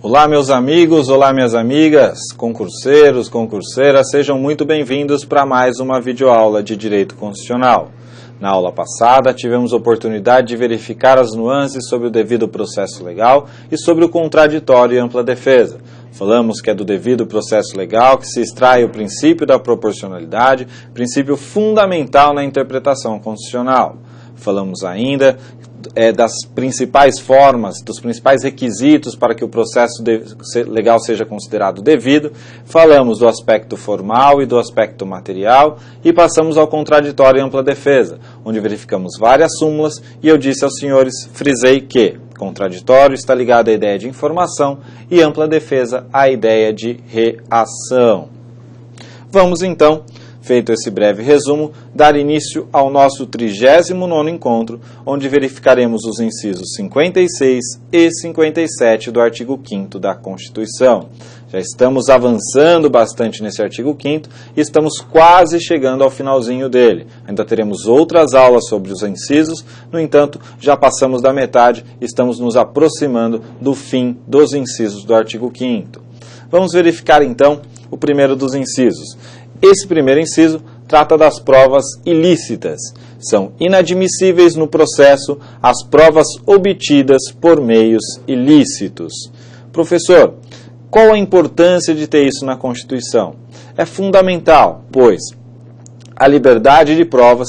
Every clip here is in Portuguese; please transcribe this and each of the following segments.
Olá meus amigos, olá minhas amigas, concurseiros, concurseiras, sejam muito bem-vindos para mais uma videoaula de Direito Constitucional. Na aula passada tivemos a oportunidade de verificar as nuances sobre o devido processo legal e sobre o contraditório e ampla defesa. Falamos que é do devido processo legal que se extrai o princípio da proporcionalidade, princípio fundamental na interpretação constitucional. Falamos ainda das principais formas, dos principais requisitos para que o processo legal seja considerado devido. Falamos do aspecto formal e do aspecto material e passamos ao contraditório e ampla defesa, onde verificamos várias súmulas e eu disse aos senhores, frisei que contraditório está ligado à ideia de informação e ampla defesa à ideia de reação. Vamos então, feito esse breve resumo, dar início ao nosso 39º encontro, onde verificaremos os incisos 56 e 57 do artigo 5º da Constituição. Já estamos avançando bastante nesse artigo 5º e estamos quase chegando ao finalzinho dele. Ainda teremos outras aulas sobre os incisos, no entanto, já passamos da metade e estamos nos aproximando do fim dos incisos do artigo 5º. Vamos verificar então o primeiro dos incisos. Esse primeiro inciso trata das provas ilícitas. São inadmissíveis no processo as provas obtidas por meios ilícitos. Professor, qual a importância de ter isso na Constituição? É fundamental, pois a liberdade de provas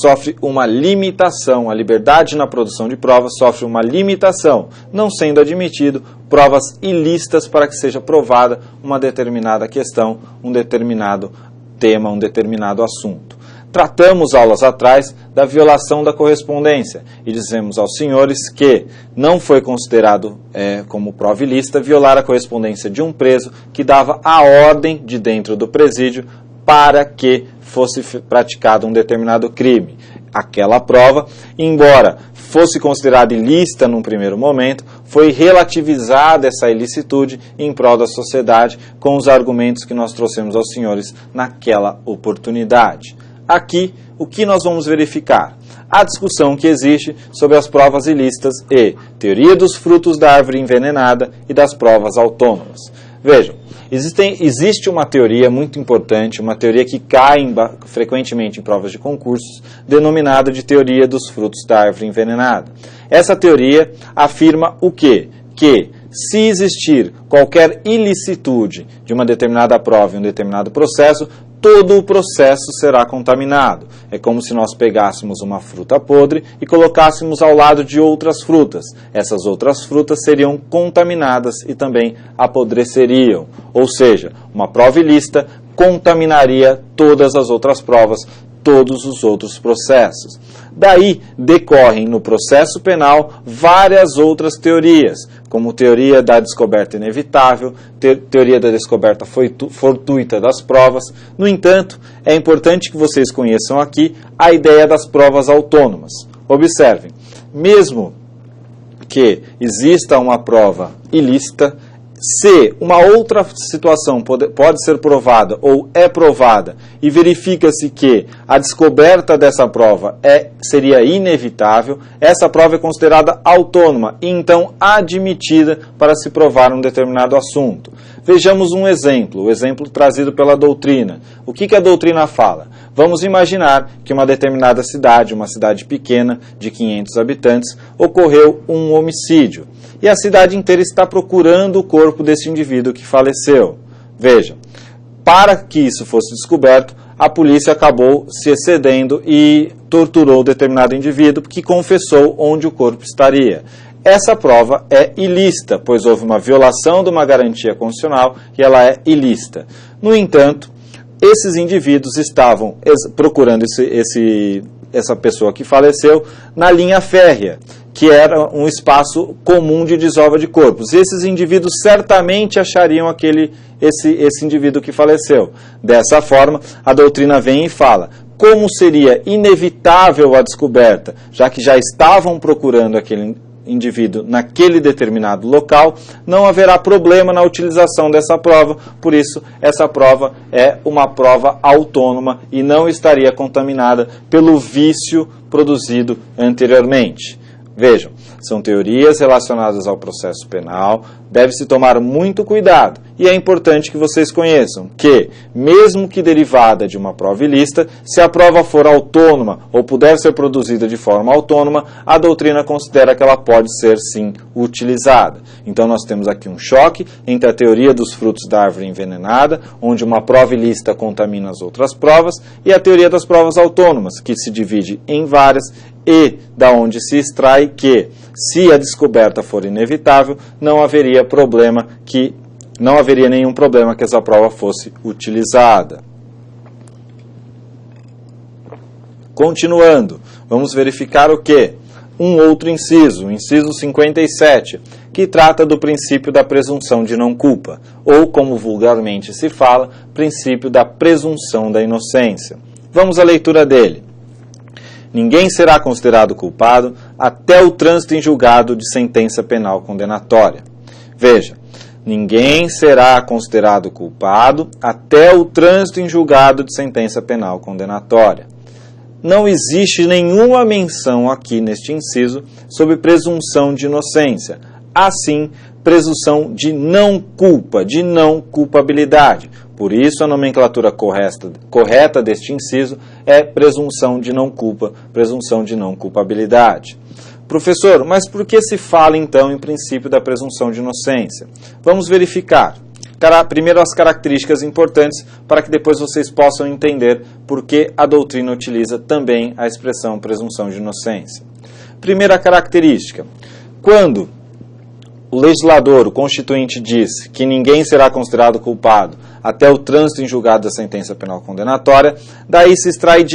sofre uma limitação, a liberdade na produção de provas sofre uma limitação, não sendo admitido provas ilícitas para que seja provada uma determinada questão, um determinado tema, um determinado assunto. Tratamos aulas atrás da violação da correspondência e dizemos aos senhores que não foi considerado como prova ilícita violar a correspondência de um preso que dava a ordem de dentro do presídio para que fosse praticado um determinado crime. Aquela prova, embora fosse considerada ilícita num primeiro momento, foi relativizada essa ilicitude em prol da sociedade com os argumentos que nós trouxemos aos senhores naquela oportunidade. Aqui, o que nós vamos verificar? A discussão que existe sobre as provas ilícitas e teoria dos frutos da árvore envenenada e das provas autônomas. Vejam, existe uma teoria muito importante, uma teoria que cai frequentemente em provas de concursos, denominada de teoria dos frutos da árvore envenenada. Essa teoria afirma o quê? Que se existir qualquer ilicitude de uma determinada prova em um determinado processo, todo o processo será contaminado. É como se nós pegássemos uma fruta podre e colocássemos ao lado de outras frutas. Essas outras frutas seriam contaminadas e também apodreceriam. Ou seja, uma prova ilícita contaminaria todas as outras provas, todos os outros processos. Daí decorrem no processo penal várias outras teorias, como teoria da descoberta inevitável, teoria da descoberta fortuita das provas. No entanto, é importante que vocês conheçam aqui a ideia das provas autônomas. Observem, mesmo que exista uma prova ilícita, se uma outra situação pode ser provada ou é provada e verifica-se que a descoberta dessa prova seria inevitável, essa prova é considerada autônoma e então admitida para se provar um determinado assunto. Vejamos um exemplo, o exemplo trazido pela doutrina. O que a doutrina fala? Vamos imaginar que uma determinada cidade, uma cidade pequena de 500 habitantes, ocorreu um homicídio. E a cidade inteira está procurando o corpo desse indivíduo que faleceu. Veja, para que isso fosse descoberto, a polícia acabou se excedendo e torturou determinado indivíduo que confessou onde o corpo estaria. Essa prova é ilícita, pois houve uma violação de uma garantia constitucional e ela é ilícita. No entanto, esses indivíduos estavam procurando essa pessoa que faleceu na linha férrea, que era um espaço comum de desova de corpos. E esses indivíduos certamente achariam esse indivíduo que faleceu. Dessa forma, a doutrina vem e fala, como seria inevitável a descoberta, já que já estavam procurando aquele indivíduo naquele determinado local, não haverá problema na utilização dessa prova, por isso essa prova é uma prova autônoma e não estaria contaminada pelo vício produzido anteriormente. Vejam, são teorias relacionadas ao processo penal, deve-se tomar muito cuidado e é importante que vocês conheçam que, mesmo que derivada de uma prova ilícita, se a prova for autônoma ou puder ser produzida de forma autônoma, a doutrina considera que ela pode ser sim utilizada. Então nós temos aqui um choque entre a teoria dos frutos da árvore envenenada, onde uma prova ilícita contamina as outras provas, e a teoria das provas autônomas, que se divide em várias e da onde se extrai que, se a descoberta for inevitável, não haveria nenhum problema que essa prova fosse utilizada. Continuando, vamos verificar o quê? Um outro inciso, o inciso 57, que trata do princípio da presunção de não culpa, ou, como vulgarmente se fala, princípio da presunção da inocência. Vamos à leitura dele. Ninguém será considerado culpado até o trânsito em julgado de sentença penal condenatória. Veja, ninguém será considerado culpado até o trânsito em julgado de sentença penal condenatória. Não existe nenhuma menção aqui neste inciso sobre presunção de inocência, assim, presunção de não culpa, de não culpabilidade. Por isso, a nomenclatura correta deste inciso é presunção de não culpa, presunção de não culpabilidade. Professor, mas por que se fala então em princípio da presunção de inocência? Vamos verificar. Primeiro as características importantes para que depois vocês possam entender por que a doutrina utiliza também a expressão presunção de inocência. Primeira característica, quando o legislador, o constituinte, diz que ninguém será considerado culpado até o trânsito em julgado da sentença penal condenatória, daí se extrai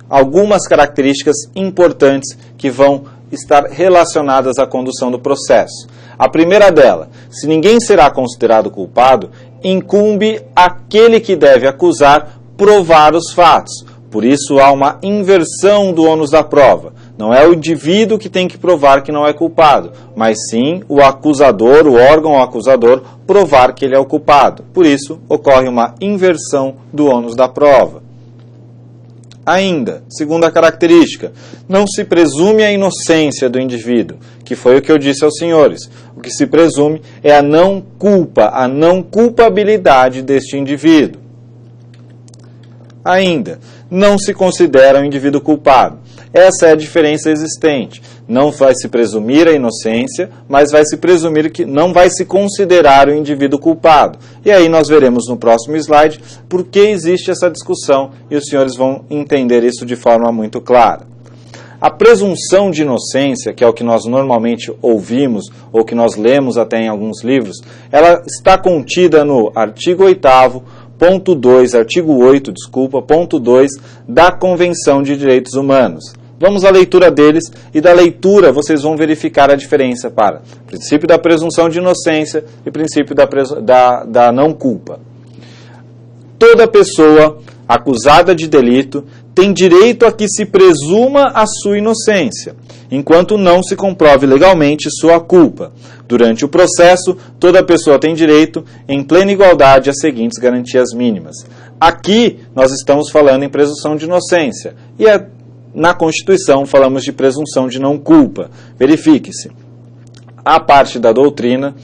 algumas características importantes que vão estar relacionadas à condução do processo. A primeira dela, se ninguém será considerado culpado, incumbe aquele que deve acusar provar os fatos. Por isso há uma inversão do ônus da prova. Não é o indivíduo que tem que provar que não é culpado, mas sim o acusador, o órgão acusador, provar que ele é o culpado. Por isso, ocorre uma inversão do ônus da prova. Ainda, segunda característica, não se presume a inocência do indivíduo, que foi o que eu disse aos senhores. O que se presume é a não culpa, a não culpabilidade deste indivíduo. Ainda, não se considera o indivíduo culpado. Essa é a diferença existente. Não vai se presumir a inocência, mas vai se presumir que não vai se considerar o indivíduo culpado. E aí nós veremos no próximo slide por que existe essa discussão e os senhores vão entender isso de forma muito clara. A presunção de inocência, que é o que nós normalmente ouvimos ou que nós lemos até em alguns livros, ela está contida no artigo 8º, ponto 2, artigo 8, ponto 2 da Convenção de Direitos Humanos. Vamos à leitura deles e da leitura vocês vão verificar a diferença para princípio da presunção de inocência e princípio da não culpa. Toda pessoa acusada de delito tem direito a que se presuma a sua inocência, enquanto não se comprove legalmente sua culpa. Durante o processo, toda pessoa tem direito, em plena igualdade, às seguintes garantias mínimas. Aqui, nós estamos falando em presunção de inocência, e na Constituição falamos de presunção de não culpa. Verifique-se, a parte da doutrina,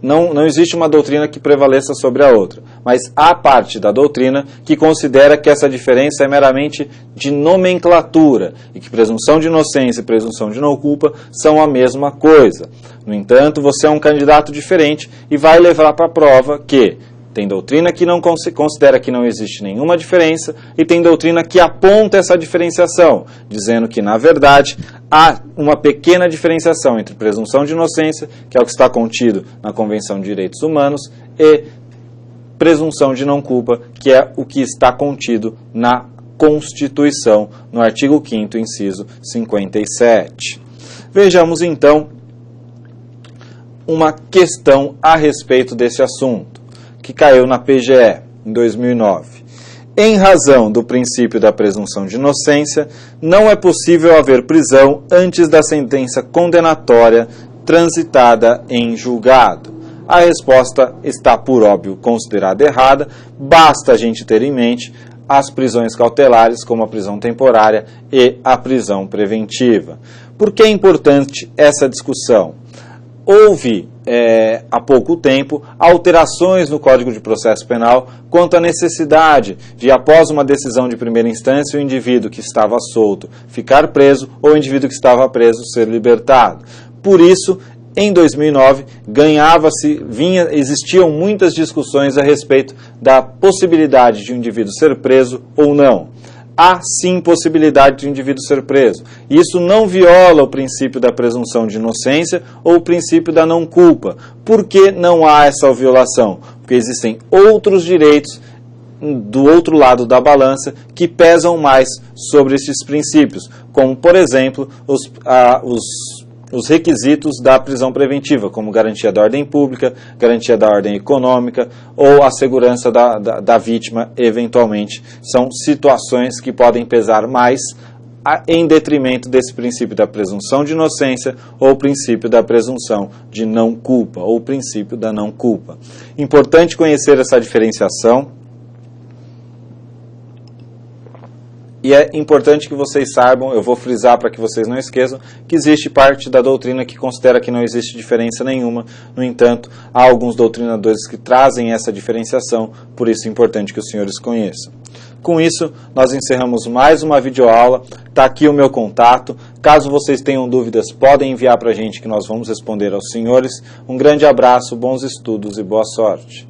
não existe uma doutrina que prevaleça sobre a outra, mas há parte da doutrina que considera que essa diferença é meramente de nomenclatura e que presunção de inocência e presunção de não culpa são a mesma coisa. No entanto, você é um candidato diferente e vai levar para a prova que tem doutrina que não considera que não existe nenhuma diferença e tem doutrina que aponta essa diferenciação, dizendo que, na verdade, há uma pequena diferenciação entre presunção de inocência, que é o que está contido na Convenção de Direitos Humanos, e presunção de não culpa, que é o que está contido na Constituição, no artigo 5º, inciso 57. Vejamos, então, uma questão a respeito desse assunto, que caiu na PGE em 2009. Em razão do princípio da presunção de inocência, não é possível haver prisão antes da sentença condenatória transitada em julgado. A resposta está, por óbvio, considerada errada. Basta a gente ter em mente as prisões cautelares, como a prisão temporária e a prisão preventiva. Por que é importante essa discussão? Houve, há pouco tempo, alterações no Código de Processo Penal quanto à necessidade de, após uma decisão de primeira instância, o indivíduo que estava solto ficar preso ou o indivíduo que estava preso ser libertado. Por isso, em 2009, existiam muitas discussões a respeito da possibilidade de um indivíduo ser preso ou não. Há sim possibilidade de um indivíduo ser preso. Isso não viola o princípio da presunção de inocência ou o princípio da não culpa. Por que não há essa violação? Porque existem outros direitos do outro lado da balança que pesam mais sobre esses princípios, como, por exemplo, os requisitos da prisão preventiva, como garantia da ordem pública, garantia da ordem econômica ou a segurança da vítima, eventualmente. São situações que podem pesar mais em detrimento desse princípio da presunção de inocência ou princípio da presunção de não culpa ou princípio da não culpa. Importante conhecer essa diferenciação. E é importante que vocês saibam, eu vou frisar para que vocês não esqueçam, que existe parte da doutrina que considera que não existe diferença nenhuma. No entanto, há alguns doutrinadores que trazem essa diferenciação, por isso é importante que os senhores conheçam. Com isso, nós encerramos mais uma videoaula. Está aqui o meu contato. Caso vocês tenham dúvidas, podem enviar para a gente que nós vamos responder aos senhores. Um grande abraço, bons estudos e boa sorte.